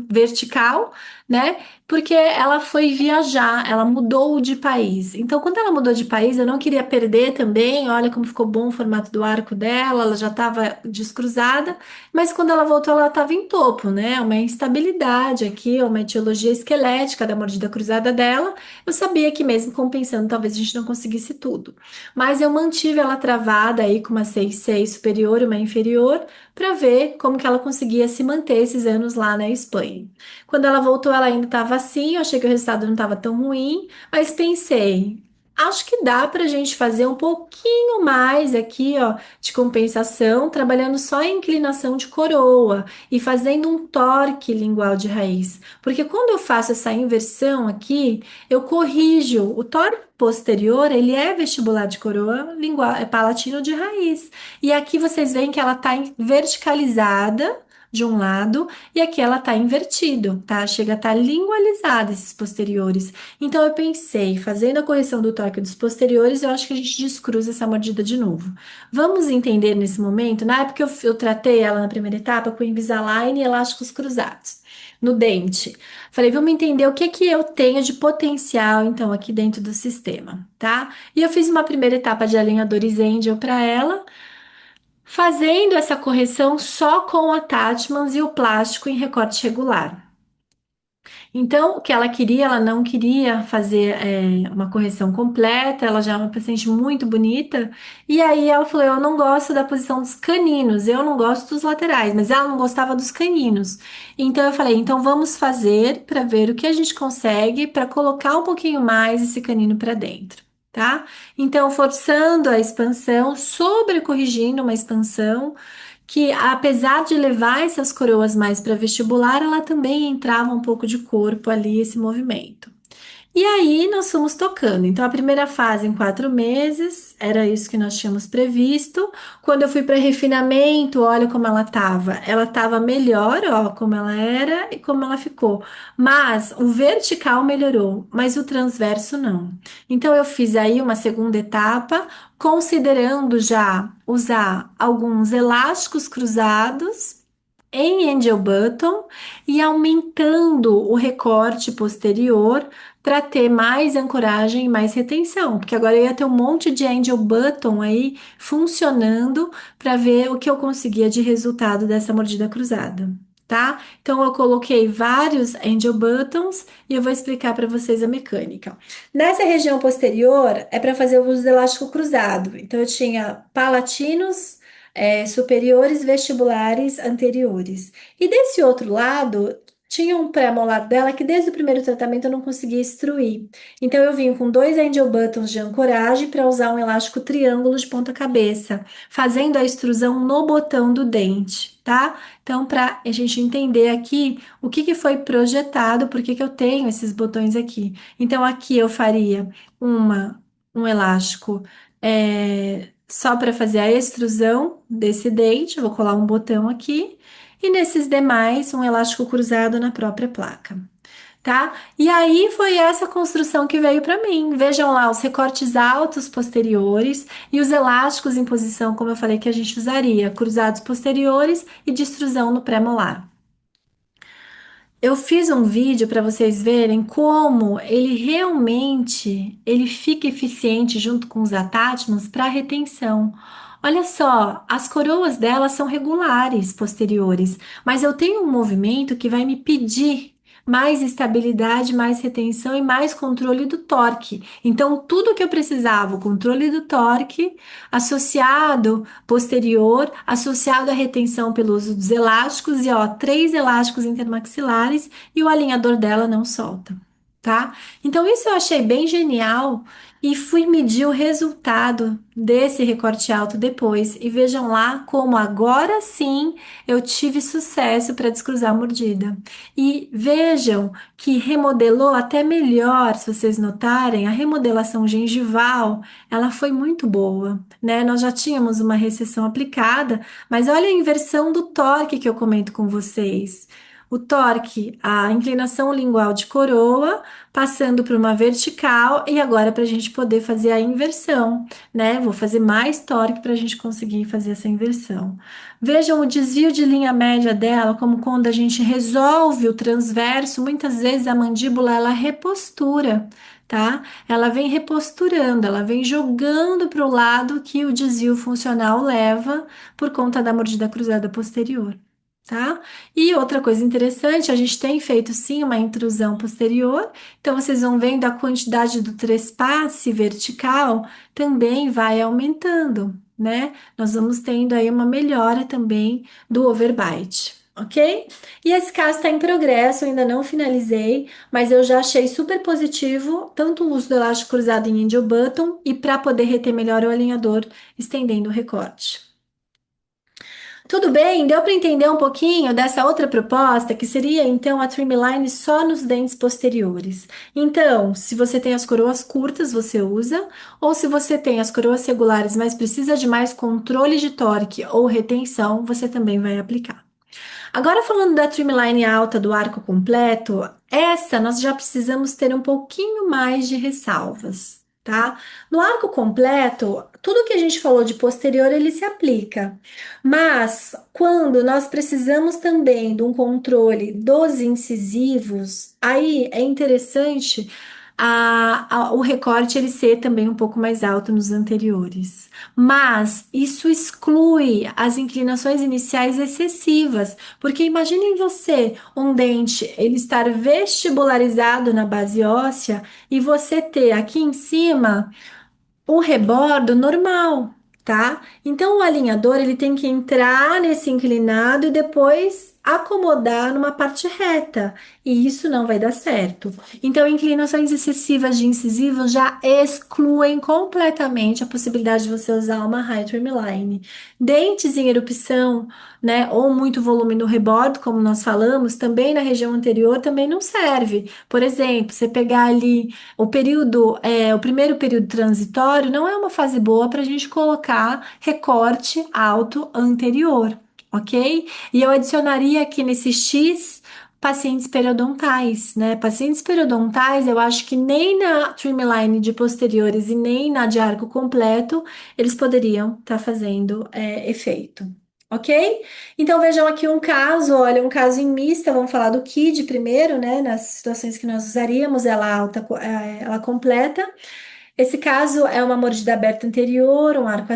vertical, né? Porque ela foi viajar, ela mudou de país. Então, quando ela mudou de país, eu não queria perder também. Olha como ficou bom o formato do arco dela, ela já estava descruzada, mas quando ela voltou, ela estava em topo, né? Uma instabilidade aqui, uma etiologia esquelética da mordida cruzada dela. Eu sabia que mesmo compensando, talvez a gente não conseguisse tudo. Mas eu mantive ela travada aí com uma 6,6 superior e uma inferior para ver como que ela conseguia se manter esses anos lá na Espanha. Quando ela voltou, ela ainda estava assim, eu achei que o resultado não estava tão ruim, mas pensei, acho que dá para a gente fazer um pouquinho mais aqui, ó, de compensação, trabalhando só a inclinação de coroa e fazendo um torque lingual de raiz. Porque quando eu faço essa inversão aqui, eu corrijo o torque posterior, ele é vestibular de coroa, lingual, é palatino de raiz. E aqui vocês veem que ela está verticalizada de um lado e aqui ela tá invertido, tá? Chega a estar lingualizada esses posteriores. Então eu pensei, fazendo a correção do torque dos posteriores, eu acho que a gente descruza essa mordida de novo. Vamos entender nesse momento, na época eu tratei ela na primeira etapa com Invisalign e elásticos cruzados no dente. Falei, vamos entender o que que eu tenho de potencial, então, aqui dentro do sistema, tá? E eu fiz uma primeira etapa de alinhadores Angel para ela, fazendo essa correção só com attachments e o plástico em recorte regular. Então, o que ela queria, ela não queria fazer uma correção completa, ela já é uma paciente muito bonita, e aí ela falou: Eu não gosto da posição dos caninos, eu não gosto dos laterais, mas ela não gostava dos caninos. Então, eu falei: Então, vamos fazer para ver o que a gente consegue para colocar um pouquinho mais esse canino para dentro. Tá? Então, forçando a expansão, sobrecorrigindo uma expansão, que apesar de levar essas coroas mais para vestibular, ela também entrava um pouco de corpo ali, esse movimento. E aí nós fomos tocando. Então, a primeira fase em 4 meses, era isso que nós tínhamos previsto. Quando eu fui para refinamento, olha como ela estava. Ela estava melhor, ó, como ela era e como ela ficou. Mas o vertical melhorou, mas o transverso não. Então, eu fiz aí uma segunda etapa, considerando já usar alguns elásticos cruzados em angel button e aumentando o recorte posterior para ter mais ancoragem e mais retenção, porque agora eu ia ter um monte de angel button aí funcionando para ver o que eu conseguia de resultado dessa mordida cruzada, tá? Então eu coloquei vários angel buttons e eu vou explicar para vocês a mecânica. Nessa região posterior é para fazer o uso do elástico cruzado. Então eu tinha palatinos superiores vestibulares anteriores. E desse outro lado, tinha um pré-molar dela que desde o primeiro tratamento eu não conseguia extruir. Então eu vim com dois angel buttons de ancoragem para usar um elástico triângulo de ponta cabeça, fazendo a extrusão no botão do dente, tá? Então, para a gente entender aqui o que que foi projetado, por que que eu tenho esses botões aqui. Então, aqui eu faria um elástico só para fazer a extrusão desse dente, eu vou colar um botão aqui, e nesses demais, um elástico cruzado na própria placa, tá? E aí foi essa construção que veio para mim. Vejam lá os recortes altos posteriores e os elásticos em posição, como eu falei que a gente usaria, cruzados posteriores e de extrusão no pré-molar. Eu fiz um vídeo para vocês verem como ele fica eficiente junto com os attachments para retenção. Olha só, as coroas dela são regulares posteriores, mas eu tenho um movimento que vai me pedir mais estabilidade, mais retenção e mais controle do torque. Então, tudo que eu precisava, o controle do torque associado posterior, associado à retenção pelo uso dos elásticos, e ó, 3 elásticos intermaxilares e o alinhador dela não solta, tá? Então, isso eu achei bem genial e fui medir o resultado desse recorte alto depois. E vejam lá como agora sim eu tive sucesso para descruzar a mordida. E vejam que remodelou até melhor, se vocês notarem, a remodelação gengival, ela foi muito boa, né? Nós já tínhamos uma recessão aplicada, mas olha a inversão do torque que eu comento com vocês. o torque, a inclinação lingual de coroa, passando por uma vertical, e agora para a gente poder fazer a inversão, né? Vou fazer mais torque para a gente conseguir fazer essa inversão. Vejam o desvio de linha média dela, como quando a gente resolve o transverso, muitas vezes a mandíbula ela repostura, tá? Ela vem reposturando, ela vem jogando para o lado que o desvio funcional leva por conta da mordida cruzada posterior. Tá? E outra coisa interessante, a gente tem feito sim uma intrusão posterior, então vocês vão vendo a quantidade do trespasse vertical também vai aumentando, né? Nós vamos tendo aí uma melhora também do overbite, ok? E esse caso está em progresso, eu ainda não finalizei, mas eu já achei super positivo tanto o uso do elástico cruzado em angel button e para poder reter melhor o alinhador, estendendo o recorte. Tudo bem? Deu para entender um pouquinho dessa outra proposta, que seria então a trimline só nos dentes posteriores. Então, se você tem as coroas curtas, você usa, ou se você tem as coroas regulares, mas precisa de mais controle de torque ou retenção, você também vai aplicar. Agora, falando da trimline alta do arco completo, essa nós já precisamos ter um pouquinho mais de ressalvas, tá? No arco completo, tudo que a gente falou de posterior, ele se aplica. Mas, quando nós precisamos também de um controle dos incisivos, aí é interessante o recorte ele ser também um pouco mais alto nos anteriores. Mas isso exclui as inclinações iniciais excessivas, porque imaginem você, um dente, ele estar vestibularizado na base óssea e você ter aqui em cima o rebordo normal, tá? Então o alinhador ele tem que entrar nesse inclinado e depois acomodar numa parte reta, e isso não vai dar certo. Então inclinações excessivas de incisivos já excluem completamente a possibilidade de você usar uma high trimline. Dentes em erupção, né, ou muito volume no rebordo, como nós falamos, também na região anterior também não serve. Por exemplo, você pegar ali o primeiro período transitório não é uma fase boa para a gente colocar recorte alto anterior, ok? E eu adicionaria aqui nesse X pacientes periodontais, né? Pacientes periodontais, eu acho que nem na trimline de posteriores e nem na de arco completo eles poderiam estar fazendo efeito. Ok? Então vejam aqui um caso, olha, um caso em mista, vamos falar do KID primeiro, né? Nas situações que nós usaríamos, ela alta, ela completa. Esse caso é uma mordida aberta anterior, um arco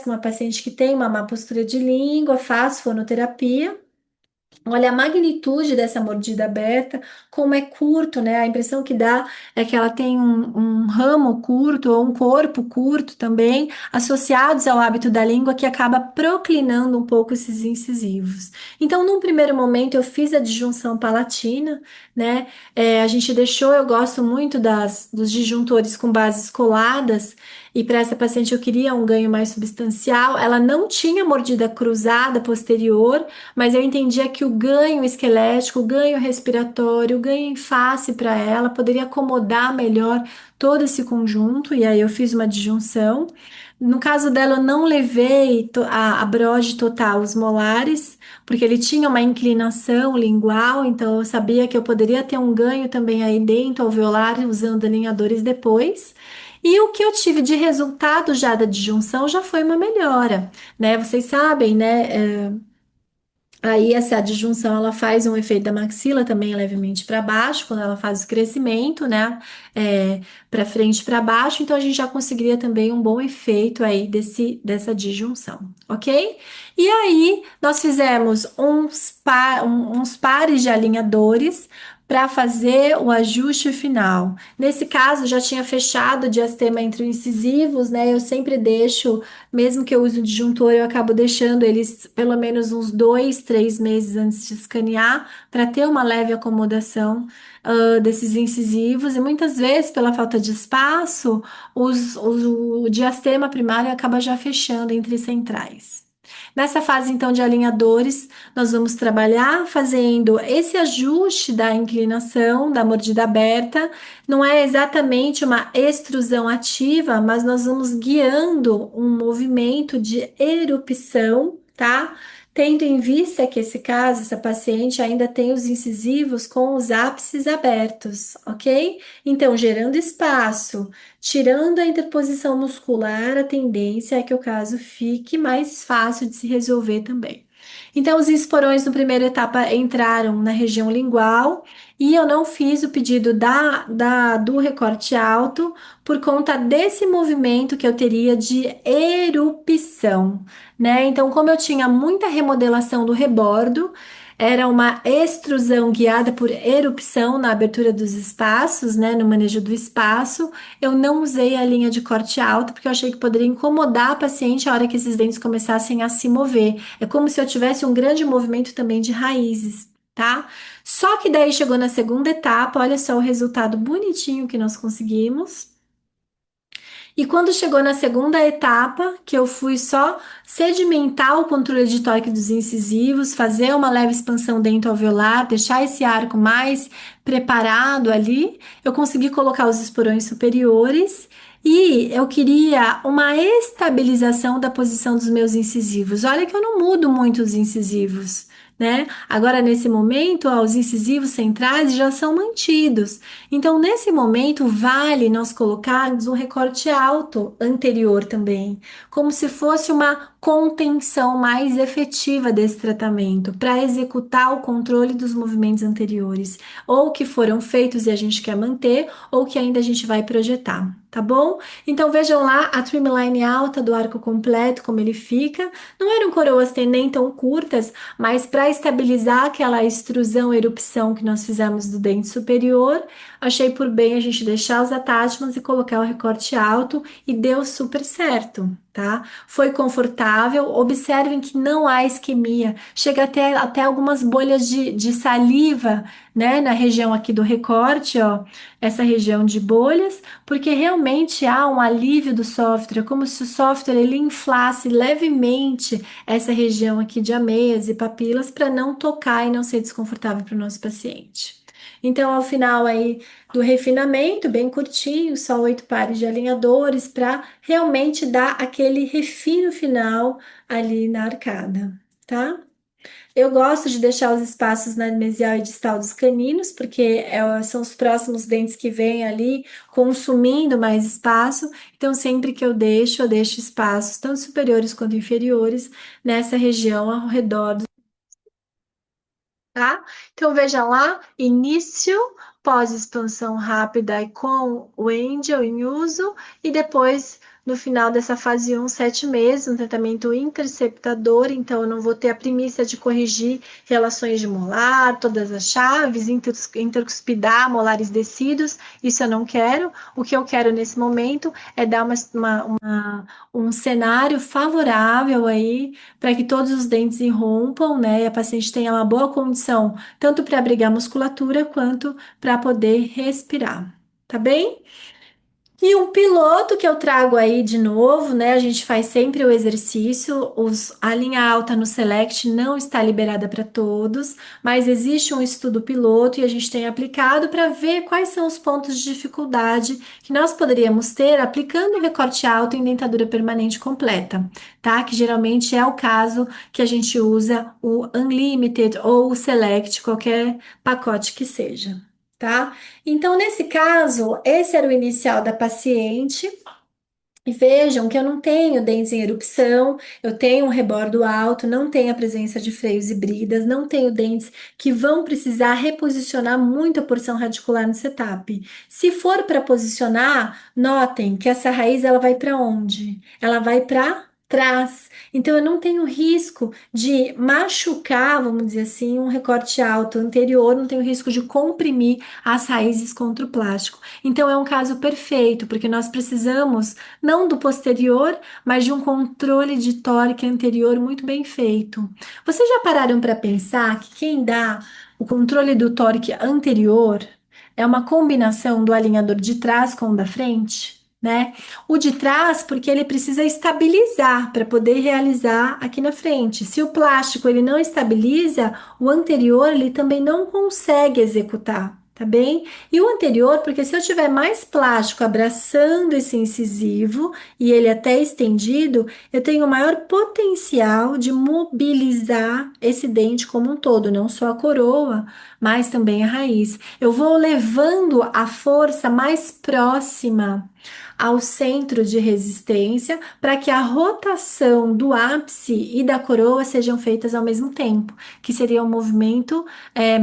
com uma paciente que tem uma má postura de língua, faz fonoterapia. Olha a magnitude dessa mordida aberta, como é curto, né? A impressão que dá é que ela tem um ramo curto ou um corpo curto também, associados ao hábito da língua, que acaba proclinando um pouco esses incisivos. Então, num primeiro momento, eu fiz a disjunção palatina, né? A gente deixou, eu gosto muito dos disjuntores com bases coladas, e para essa paciente eu queria um ganho mais substancial. Ela não tinha mordida cruzada posterior, mas eu entendia que o ganho esquelético, o ganho respiratório, o ganho em face para ela poderia acomodar melhor todo esse conjunto, e aí eu fiz uma disjunção. No caso dela, eu não levei a broge total, os molares, porque ele tinha uma inclinação lingual, então eu sabia que eu poderia ter um ganho também aí dentro alveolar, usando alinhadores depois. E o que eu tive de resultado já da disjunção já foi uma melhora, né? Vocês sabem, né? Aí essa disjunção ela faz um efeito da maxila também levemente para baixo, quando ela faz o crescimento, né? Para frente e para baixo, então a gente já conseguiria também um bom efeito aí dessa disjunção, ok? E aí nós fizemos uns pares de alinhadores para fazer o ajuste final. Nesse caso, já tinha fechado o diastema entre os incisivos, né? Eu sempre deixo, mesmo que eu use o disjuntor, eu acabo deixando eles pelo menos uns 2, 3 meses antes de escanear, para ter uma leve acomodação desses incisivos. E muitas vezes, pela falta de espaço, o diastema primário acaba já fechando entre centrais. Nessa fase, então, de alinhadores, nós vamos trabalhar fazendo esse ajuste da inclinação, da mordida aberta. Não é exatamente uma extrusão ativa, mas nós vamos guiando um movimento de erupção, tá? tendo em vista que esse caso, essa paciente ainda tem os incisivos com os ápices abertos, ok? Então, gerando espaço, tirando a interposição muscular, a tendência é que o caso fique mais fácil de se resolver também. Então, os esporões na primeira etapa entraram na região lingual e eu não fiz o pedido do recorte alto por conta desse movimento que eu teria de erupção, né? Então, como eu tinha muita remodelação do rebordo, era uma extrusão guiada por erupção na abertura dos espaços, né? No manejo do espaço, eu não usei a linha de corte alto porque eu achei que poderia incomodar a paciente a hora que esses dentes começassem a se mover. É como se eu tivesse um grande movimento também de raízes, tá? Só que daí chegou na segunda etapa, olha só o resultado bonitinho que nós conseguimos. E quando chegou na segunda etapa, que eu fui só sedimentar o controle de torque dos incisivos, fazer uma leve expansão dento-alveolar, deixar esse arco mais preparado ali, eu consegui colocar os esporões superiores e eu queria uma estabilização da posição dos meus incisivos. Olha que eu não mudo muito os incisivos, né? Agora, nesse momento, ó, os incisivos centrais já são mantidos. Então, nesse momento, vale nós colocarmos um recorte alto anterior também, como se fosse uma contenção mais efetiva desse tratamento, para executar o controle dos movimentos anteriores, ou que foram feitos e a gente quer manter, ou que ainda a gente vai projetar. Tá bom? Então vejam lá a trimline alta do arco completo, como ele fica. Não eram coroas nem tão curtas, mas para estabilizar aquela extrusão, erupção que nós fizemos do dente superior, achei por bem a gente deixar os attachments e colocar o recorte alto e deu super certo, tá? Foi confortável. Observem que não há isquemia, chega até algumas bolhas de saliva, né, na região aqui do recorte, ó, essa região de bolhas, porque realmente há um alívio do software, como se o software ele inflasse levemente essa região aqui de ameias e papilas para não tocar e não ser desconfortável para o nosso paciente. Então, ao final aí do refinamento, bem curtinho, só 8 pares de alinhadores para realmente dar aquele refino final ali na arcada, tá? Eu gosto de deixar os espaços na mesial e distal dos caninos, porque são os próximos dentes que vêm ali consumindo mais espaço. Então, sempre que eu deixo espaços, tanto superiores quanto inferiores, nessa região ao redor tá? Então veja lá, início, pós-expansão rápida e com o Angel em uso, e depois, no final dessa fase 1, 7 meses, um tratamento interceptador, então eu não vou ter a primícia de corrigir relações de molar, todas as chaves, intercuspidar molares descidos, isso eu não quero. O que eu quero nesse momento é dar um cenário favorável aí para que todos os dentes irrompam, né? E a paciente tenha uma boa condição, tanto para abrigar a musculatura quanto para poder respirar. Tá bem? E um piloto que eu trago aí de novo, né? A gente faz sempre o exercício. A linha alta no Select não está liberada para todos, mas existe um estudo piloto e a gente tem aplicado para ver quais são os pontos de dificuldade que nós poderíamos ter aplicando o recorte alto em dentadura permanente completa, tá? Que geralmente é o caso que a gente usa o Unlimited ou o Select, qualquer pacote que seja. Tá? Então, nesse caso, esse era o inicial da paciente. E vejam que eu não tenho dentes em erupção, eu tenho um rebordo alto, não tenho a presença de freios e bridas, não tenho dentes que vão precisar reposicionar muito a porção radicular no setup. Se for para posicionar, notem que essa raiz ela vai para onde? Ela vai para trás. Então eu não tenho risco de machucar, vamos dizer assim, um recorte alto anterior, não tenho risco de comprimir as raízes contra o plástico. Então é um caso perfeito, porque nós precisamos não do posterior, mas de um controle de torque anterior muito bem feito. Vocês já pararam para pensar que quem dá o controle do torque anterior é uma combinação do alinhador de trás com o da frente? Né? O de trás, porque ele precisa estabilizar para poder realizar aqui na frente. Se o plástico ele não estabiliza, o anterior ele também não consegue executar. tá bem? E o anterior, porque se eu tiver mais plástico abraçando esse incisivo e ele até estendido, eu tenho maior potencial de mobilizar esse dente como um todo, não só a coroa, mas também a raiz. Eu vou levando a força mais próxima ao centro de resistência para que a rotação do ápice e da coroa sejam feitas ao mesmo tempo, que seria um movimento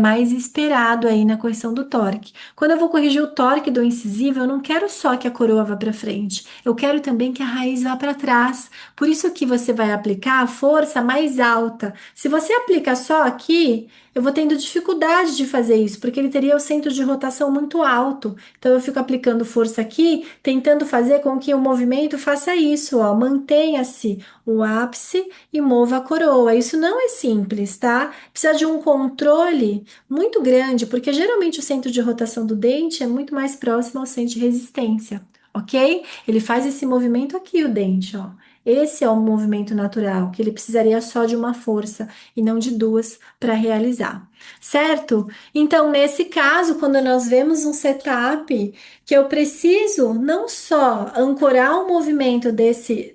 mais esperado aí na correção do torque. Quando eu vou corrigir o torque do incisivo, eu não quero só que a coroa vá para frente, eu quero também que a raiz vá para trás. Por isso que você vai aplicar a força mais alta. Se você aplica só aqui, eu vou tendo dificuldade de fazer isso, porque ele teria o centro de rotação muito alto. Então eu fico aplicando força aqui, tentando fazer com que o movimento faça isso, ó, mantenha-se o ápice e mova a coroa. Isso não é simples, tá? Precisa de um controle muito grande, porque geralmente o centro de rotação do dente é muito mais próximo ao centro de resistência, ok? Ele faz esse movimento aqui, o dente, ó. Esse é o movimento natural, que ele precisaria só de uma força e não de duas para realizar, certo? Então, nesse caso, quando nós vemos um setup que eu preciso não só ancorar o movimento desse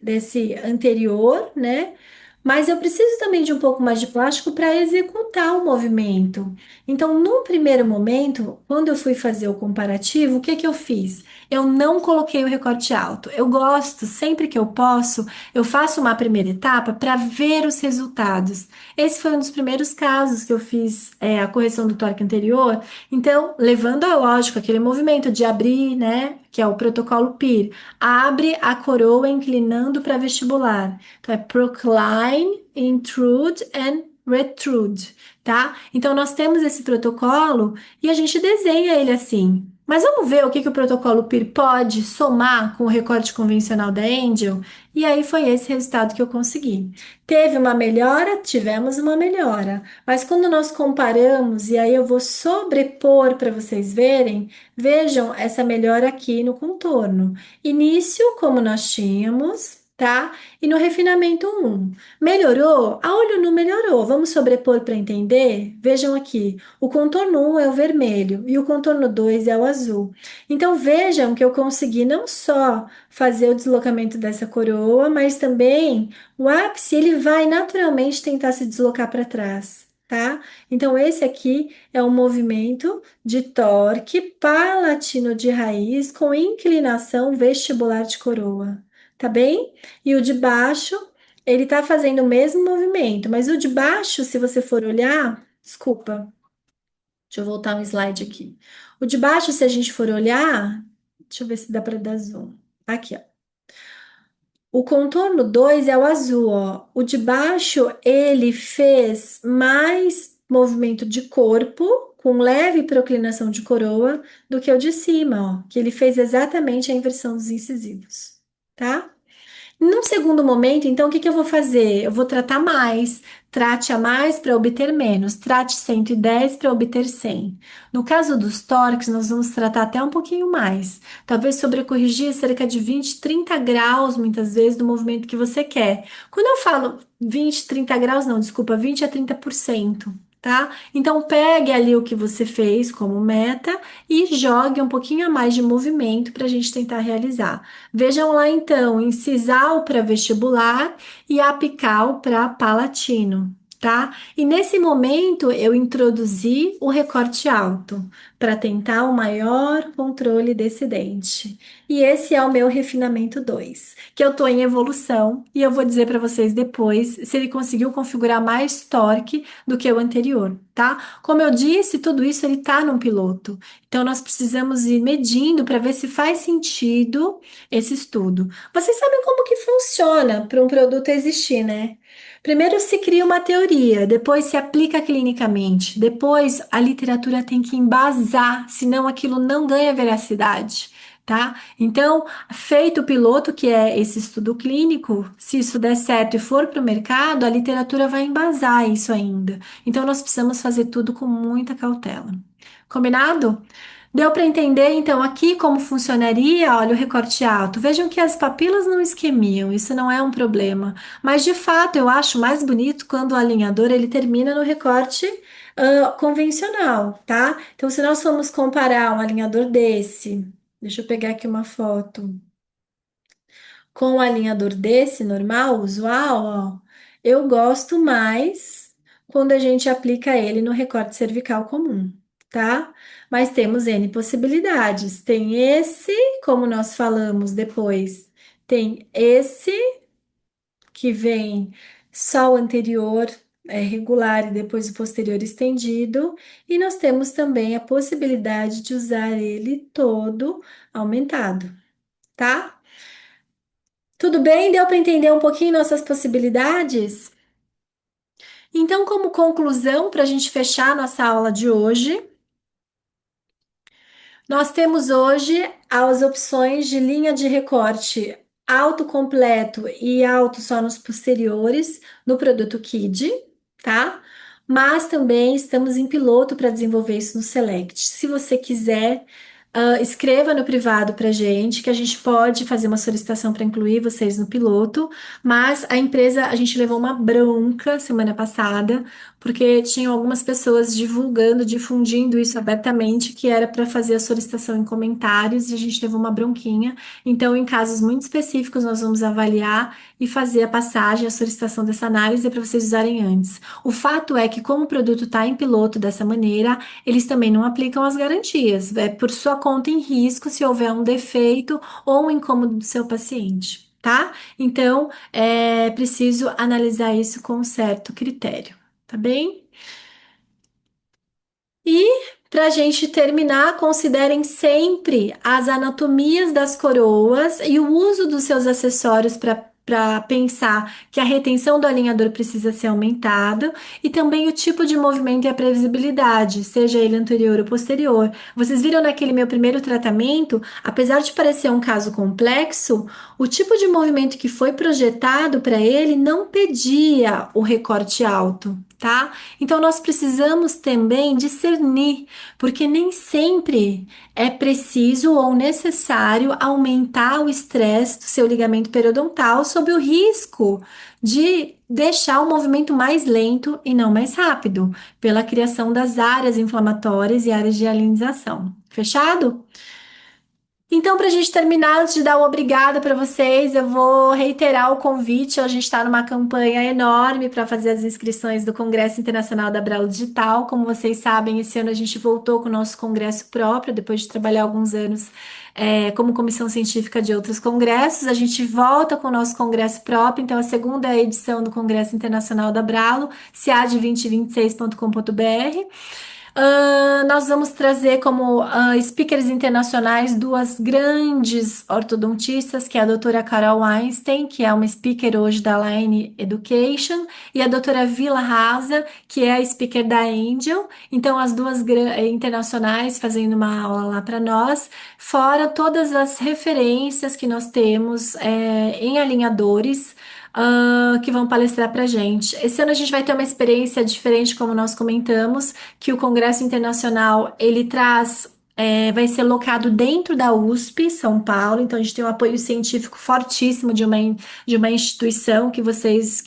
anterior, né? Mas eu preciso também de um pouco mais de plástico para executar o movimento. Então, no primeiro momento, quando eu fui fazer o comparativo, o que que eu fiz? Eu não coloquei o recorte alto. Eu gosto, sempre que eu posso, eu faço uma primeira etapa para ver os resultados. Esse foi um dos primeiros casos que eu fiz a correção do torque anterior. Então, levando a lógico aquele movimento de abrir, né, que é o protocolo PIR, abre a coroa inclinando para vestibular. Então, é procline, intrude and retrude, tá? Então, nós temos esse protocolo e a gente desenha ele assim. Mas vamos ver o que que o protocolo PIR pode somar com o recorte convencional da Angel? E aí foi esse resultado que eu consegui. Teve uma melhora? Tivemos uma melhora. Mas quando nós comparamos, e aí eu vou sobrepor para vocês verem, vejam essa melhora aqui no contorno. Início, como nós tínhamos, tá? E no refinamento um melhorou? A olho nu melhorou. Vamos sobrepor para entender? Vejam aqui. O contorno um é o vermelho e o contorno 2 é o azul. Então vejam que eu consegui não só fazer o deslocamento dessa coroa, mas também o ápice ele vai naturalmente tentar se deslocar para trás, tá? Então esse aqui é um movimento de torque palatino de raiz com inclinação vestibular de coroa, tá bem? E o de baixo, ele tá fazendo o mesmo movimento, mas o de baixo, se você for olhar, desculpa, deixa eu voltar um slide aqui. O de baixo, se a gente for olhar, deixa eu ver se dá para dar zoom. Aqui, ó. O contorno 2 é o azul, ó. O de baixo, ele fez mais movimento de corpo, com leve proclinação de coroa, do que o de cima, ó, que ele fez exatamente a inversão dos incisivos, tá? Num segundo momento, então, o que que eu vou fazer? Eu vou tratar mais. Trate a mais para obter menos. Trate 110 para obter 100. No caso dos torques, nós vamos tratar até um pouquinho mais. Talvez sobrecorrigir cerca de 20, 30 graus, muitas vezes, do movimento que você quer. Quando eu falo 20, 30 graus, não, desculpa, 20 a 30%. Tá? Então, pegue ali o que você fez como meta e jogue um pouquinho a mais de movimento para a gente tentar realizar. Vejam lá então, incisal para vestibular e apical para palatino, tá? E nesse momento eu introduzi o recorte alto para tentar o maior controle desse dente. E esse é o meu refinamento 2, que eu estou em evolução e eu vou dizer para vocês depois se ele conseguiu configurar mais torque do que o anterior, tá? Como eu disse, tudo isso ele tá num piloto. Então nós precisamos ir medindo para ver se faz sentido esse estudo. Vocês sabem como que funciona para um produto existir, né? Primeiro se cria uma teoria, depois se aplica clinicamente, depois a literatura tem que embasar, senão aquilo não ganha veracidade, tá? Então, feito o piloto, que é esse estudo clínico, se isso der certo e for para o mercado, a literatura vai embasar isso ainda. Então, nós precisamos fazer tudo com muita cautela. Combinado? Deu para entender, então, aqui como funcionaria? Olha, o recorte alto. Vejam que as papilas não esquemiam, isso não é um problema. Mas, de fato, eu acho mais bonito quando o alinhador ele termina no recorte convencional, tá? Então, se nós formos comparar um alinhador desse, deixa eu pegar aqui uma foto, com um alinhador desse normal, usual, ó, eu gosto mais quando a gente aplica ele no recorte cervical comum, tá? Mas temos N possibilidades. Tem esse, como nós falamos depois, tem esse que vem só o anterior regular e depois o posterior estendido, e nós temos também a possibilidade de usar ele todo aumentado, tá? Tudo bem? Deu para entender um pouquinho nossas possibilidades? Então, como conclusão, para a gente fechar nossa aula de hoje, nós temos hoje as opções de linha de recorte alto completo e alto só nos posteriores no produto Kid, tá? Mas também estamos em piloto para desenvolver isso no Select. Se você quiser, escreva no privado para gente, que a gente pode fazer uma solicitação para incluir vocês no piloto. Mas a empresa, a gente levou uma bronca semana passada porque tinham algumas pessoas divulgando, difundindo isso abertamente, que era para fazer a solicitação em comentários, e a gente levou uma bronquinha. Então, em casos muito específicos, nós vamos avaliar e fazer a passagem, a solicitação dessa análise para vocês usarem antes. O fato é que, como o produto está em piloto dessa maneira, eles também não aplicam as garantias. É por sua conta em risco se houver um defeito ou um incômodo do seu paciente. Tá? Então, é preciso analisar isso com um certo critério. Tá bem? E para a gente terminar, considerem sempre as anatomias das coroas e o uso dos seus acessórios para pensar que a retenção do alinhador precisa ser aumentada e também o tipo de movimento e a previsibilidade, seja ele anterior ou posterior. Vocês viram naquele meu primeiro tratamento, apesar de parecer um caso complexo, o tipo de movimento que foi projetado para ele não pedia o recorte alto, tá? Então, nós precisamos também discernir, porque nem sempre é preciso ou necessário aumentar o estresse do seu ligamento periodontal sob o risco de deixar o movimento mais lento e não mais rápido, pela criação das áreas inflamatórias e áreas de alinização. Fechado? Então, para a gente terminar, antes de dar o obrigado para vocês, eu vou reiterar o convite. A gente está numa campanha enorme para fazer as inscrições do Congresso Internacional da Braille Digital. Como vocês sabem, esse ano a gente voltou com o nosso congresso próprio, depois de trabalhar alguns anos como comissão científica de outros congressos. A gente volta com o nosso congresso próprio, então a segunda edição do Congresso Internacional da Braille, CIAD2026.com.br. Nós vamos trazer como speakers internacionais duas grandes ortodontistas, que é a doutora Carol Einstein, que é uma speaker hoje da Line Education, e a doutora Vila Rasa, que é a speaker da Angel. Então, as duas internacionais fazendo uma aula lá para nós, fora todas as referências que nós temos em alinhadores que vão palestrar para a gente. Esse ano a gente vai ter uma experiência diferente, como nós comentamos, que o Congresso Internacional ele traz. Vai ser locado dentro da USP, São Paulo, então a gente tem um apoio científico fortíssimo de uma instituição que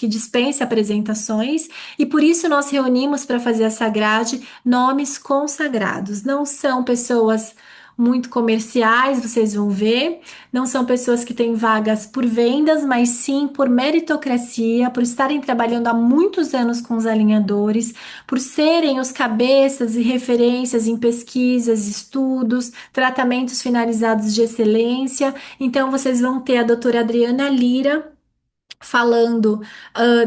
dispensa apresentações, e por isso nós reunimos para fazer essa grade nomes consagrados. Não são pessoas muito comerciais, vocês vão ver. Não são pessoas que têm vagas por vendas, mas sim por meritocracia, por estarem trabalhando há muitos anos com os alinhadores, por serem os cabeças e referências em pesquisas, estudos, tratamentos finalizados de excelência. Então, vocês vão ter a doutora Adriana Lira falando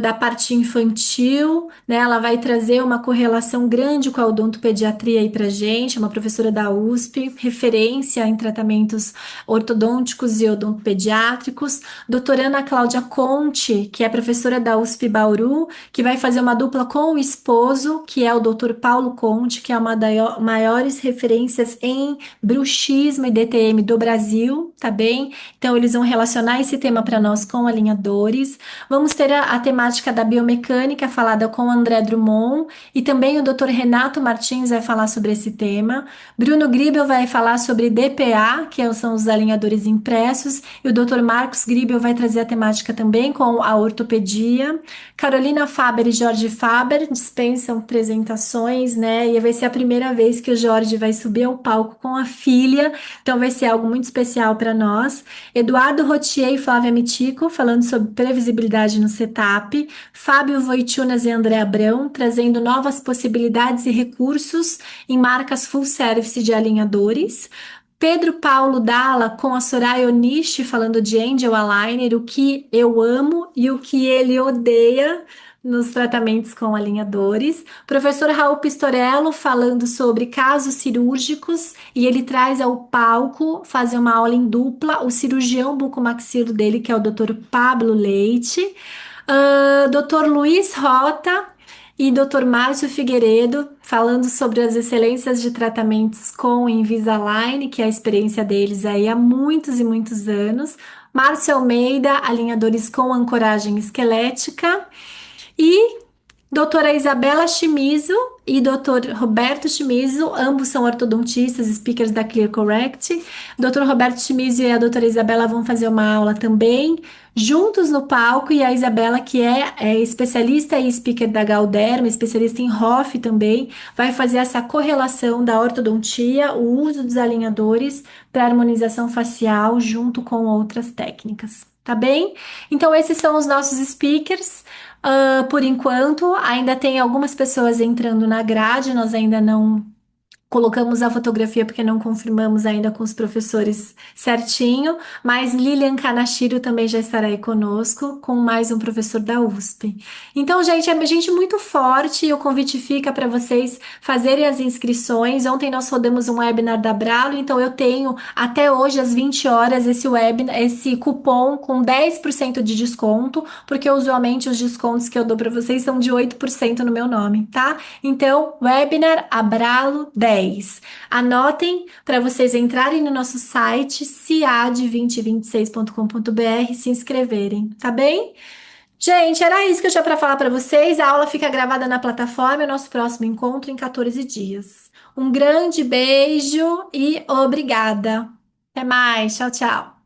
da parte infantil, né? Ela vai trazer uma correlação grande com a odontopediatria aí pra gente, é uma professora da USP, referência em tratamentos ortodônticos e odontopediátricos. Doutora Ana Cláudia Conte, que é professora da USP Bauru, que vai fazer uma dupla com o esposo, que é o doutor Paulo Conte, que é uma das maiores referências em bruxismo e DTM do Brasil, tá bem? Então, eles vão relacionar esse tema para nós com alinhadores. alinhadores. Vamos ter a temática da biomecânica falada com o André Drummond e também o Dr. Renato Martins vai falar sobre esse tema. Bruno Gribel vai falar sobre DPA, são os alinhadores impressos, e o Dr. Marcos Gribel vai trazer a temática também com a ortopedia. Carolina Faber e Jorge Faber dispensam apresentações, né? E vai ser a primeira vez que o Jorge vai subir ao palco com a filha, então vai ser algo muito especial para nós. Eduardo Rotier e Flávia Mitico falando sobre previsibilidade no setup. Fábio Voitunas e André Abrão trazendo novas possibilidades e recursos em marcas full service de alinhadores. Pedro Paulo Dalla com a Soraya Onishi falando de Angel Aligner, o que eu amo e o que ele odeia nos tratamentos com alinhadores. Professor Raul Pistorello falando sobre casos cirúrgicos e ele traz ao palco fazer uma aula em dupla o cirurgião bucomaxilo dele, que é o Dr. Pablo Leite. Dr. Luiz Rota e Dr. Márcio Figueiredo falando sobre as excelências de tratamentos com Invisalign, que é a experiência deles aí há muitos e muitos anos. Márcio Almeida, alinhadores com ancoragem esquelética. E doutora Isabela Chimizo e doutor Roberto Chimizo, ambos são ortodontistas, speakers da Clear Correct. Doutor Roberto Chimizo e a doutora Isabela vão fazer uma aula também, juntos no palco, e a Isabela, que é especialista e speaker da Galderma, especialista em ROF também, vai fazer essa correlação da ortodontia, o uso dos alinhadores para harmonização facial junto com outras técnicas, tá bem? Então, esses são os nossos speakers. Por enquanto, ainda tem algumas pessoas entrando na grade, nós ainda não colocamos a fotografia porque não confirmamos ainda com os professores certinho, mas Lilian Kanashiro também já estará aí conosco, com mais um professor da USP. Então, gente, é gente muito forte e o convite fica para vocês fazerem as inscrições. Ontem nós rodamos um webinar da Bralo, então eu tenho até hoje às 20 horas esse webinar, esse cupom com 10% de desconto, porque usualmente os descontos que eu dou para vocês são de 8% no meu nome, tá? Então, webinar Abralo 10. Anotem para vocês entrarem no nosso site ciad2026.com.br e se inscreverem, tá bem? Gente, era isso que eu tinha para falar para vocês. A aula fica gravada na plataforma e o nosso próximo encontro em 14 dias. Um grande beijo e obrigada. Até mais. Tchau, tchau.